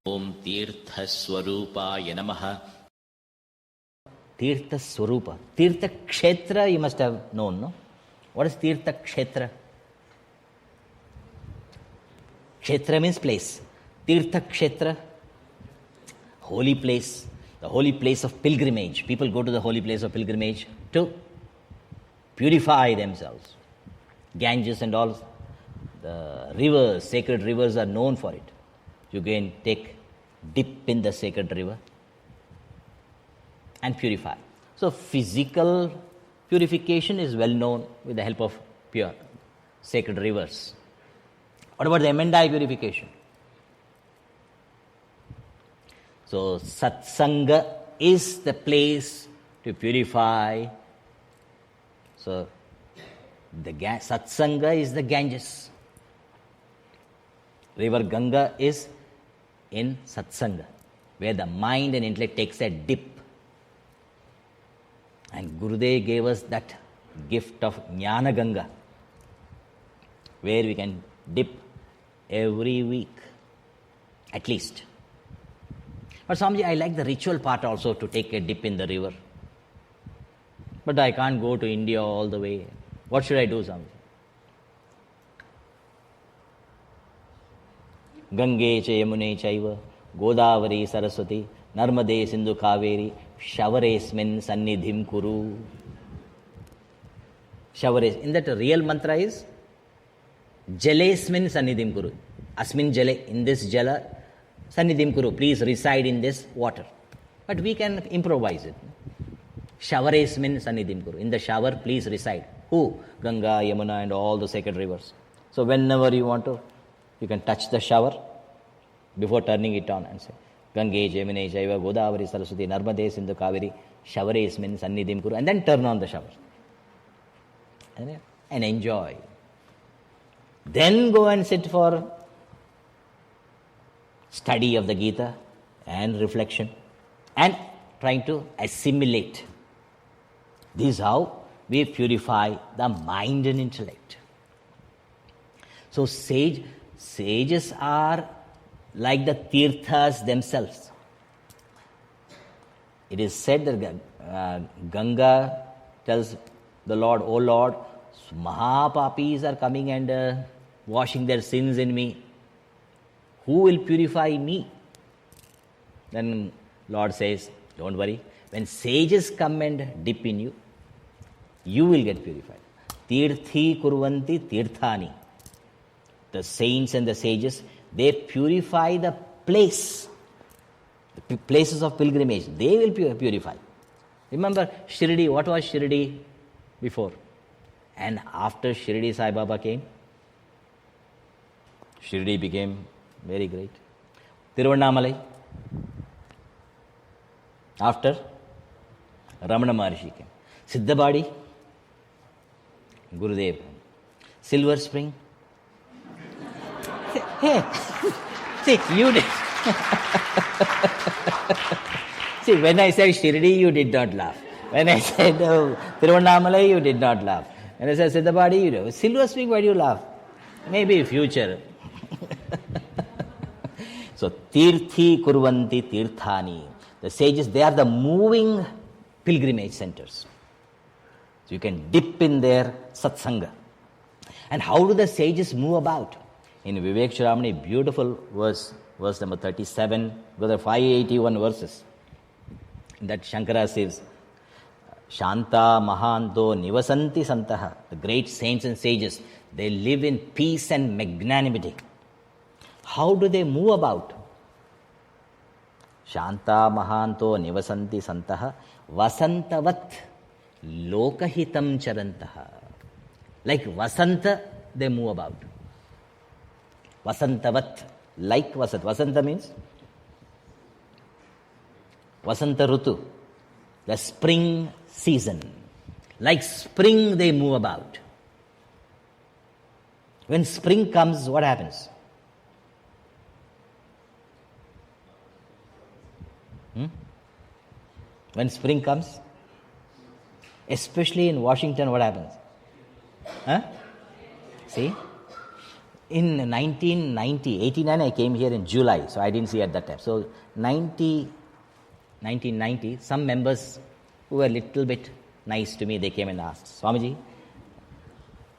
Om Tirtha Swarupaya Namaha. Tirtha Swarupa. Tirtha Kshetra you must have known, no? What is Tirtha Kshetra? Kshetra means place. Tirtha Kshetra, holy place, the holy place of pilgrimage. People go to the holy place of pilgrimage to purify themselves. Ganges and all the rivers, sacred rivers are known for it. You can take dip in the sacred river and purify. So physical purification is well known with the help of pure sacred rivers. What about the Emendai purification? So satsanga is the place to purify. So the satsanga is the Ganges. River Ganga is in satsanga, where the mind and intellect takes a dip. And Gurudev gave us that gift of Jnana Ganga, where we can dip every week, at least. But Swamiji, I like the ritual part also, to take a dip in the river. But I can't go to India all the way. What should I do, Swamiji? Gange cha Yamune chaiva, Godavari Saraswati, Narmade Sindhu Kaveri, Shavaresmin Sannidhim Kuru. Shavares. In that real mantra is Jalesmin Sannidhim Kuru. Asmin Jale, in this Jala, Sannidhim Kuru, please reside in this water. But we can improvise it. Shavaresmin Sannidhim Kuru. In the shower, please reside. Who? Ganga, Yamuna, and all the sacred rivers. So whenever you want to, you can touch the shower before turning it on and say, Gange, Jamine, Jaiva, Godavari, Saraswati, Narmade, Sindhu, Kaveri, Shavaresmin, Sannidhim Kuru, and then turn on the shower. And enjoy. Then go and sit for study of the Gita and reflection and trying to assimilate. This is how we purify the mind and intellect. So sages are like the tirthas themselves. It is said that Ganga tells the Lord, "O Lord, Mahapapis are coming and washing their sins in me. Who will purify me?" Then Lord says, "Don't worry. When sages come and dip in you, you will get purified." Tirthi kurvanti tirthani. The saints and the sages, they purify the place, the places of pilgrimage. They will purify. Remember Shirdi, what was Shirdi before? And after Shirdi Sai Baba came, Shirdi became very great. Tiruvannamalai, after Ramana Maharshi came. Siddhabadi, Gurudev. Silver Spring. Hey, see, you did. See, when I said Shirdi, you did not laugh. When I said Tiruvannamalai, you did not laugh. When I said Siddhabadi, you do. Silver Spring, why do you laugh? Maybe future. So, Tirthi Kurvanti Tirthani. The sages, they are the moving pilgrimage centers. So, you can dip in their satsanga. And how do the sages move about? In Vivek Chudamani, beautiful verse number 37, there are 581 verses. In that Shankara says, Shanta Mahanto Nivasanti Santaha. The great saints and sages, they live in peace and magnanimity. How do they move about? Shanta Mahanto Nivasanti Santaha Vasantavat Lokahitam Charantaha. Like Vasanta, they move about. Vasantavat, like Vasant. Vasanta means Vasanta Rutu, the spring season. Like spring, they move about. When spring comes, what happens? When spring comes, especially in Washington, what happens? Huh? See? In 1989, I came here in July, so I didn't see at that time. So 1990, some members who were a little bit nice to me, they came and asked, Swamiji,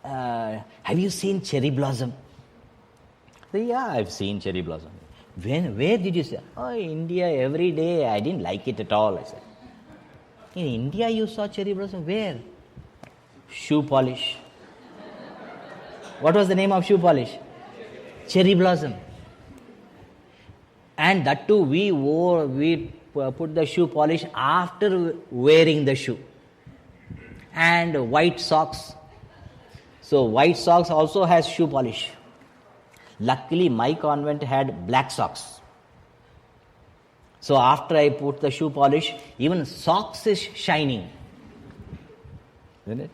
have you seen cherry blossom? I said, yeah, I've seen cherry blossom. Where did you see? Oh, India, every day. I didn't like it at all, I said. In India you saw cherry blossom? Where? Shoe polish. What was the name of shoe polish? Cherry blossom. And that too, we put the shoe polish after wearing the shoe. And white socks. So white socks also has shoe polish. Luckily, my convent had black socks. So after I put the shoe polish, even socks is shining. Isn't it?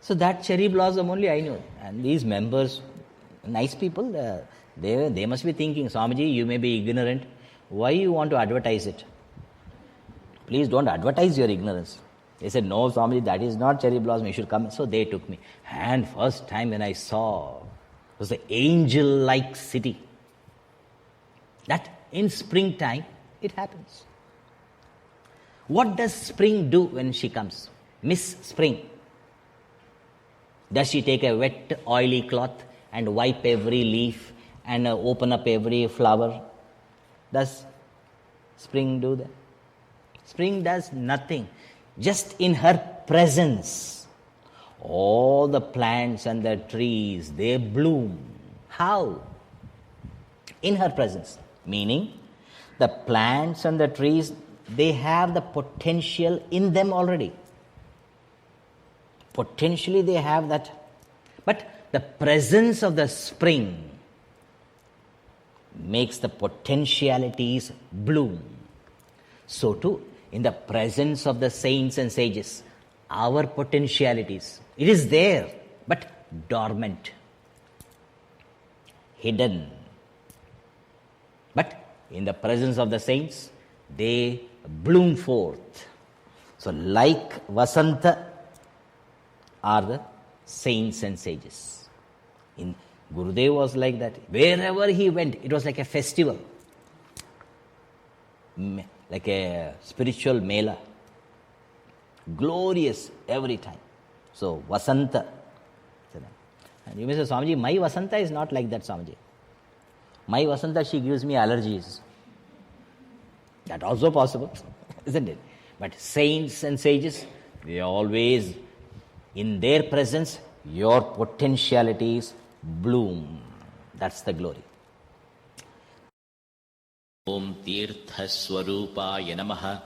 So that cherry blossom only I knew. And these members, nice people, they must be thinking, Swamiji, you may be ignorant. Why you want to advertise it? Please don't advertise your ignorance. They said, no, Swamiji, that is not cherry blossom. You should come. So they took me. And first time when I saw, it was the angel-like city. That in springtime, it happens. What does spring do when she comes? Miss Spring. Does she take a wet, oily cloth and wipe every leaf and open up every flower? Does spring do that? Spring does nothing. Just in her presence, all the plants and the trees, they bloom. How? In her presence. Meaning, the plants and the trees, they have the potential in them already. Potentially they have that. But the presence of the spring makes the potentialities bloom. So too, in the presence of the saints and sages, our potentialities, it is there, but dormant, hidden. But in the presence of the saints, they bloom forth. So like Vasanta are the saints and sages. In Gurudev was like that. Wherever he went, it was like a festival. Like a spiritual mela. Glorious every time. So Vasanta. And you may say, Swamiji, my Vasanta is not like that, Swamiji. My Vasanta, she gives me allergies. That also possible, isn't it? But saints and sages, they always, in their presence, your potentialities bloom. That's the glory. Om Tirtha Swarupaya Namaha.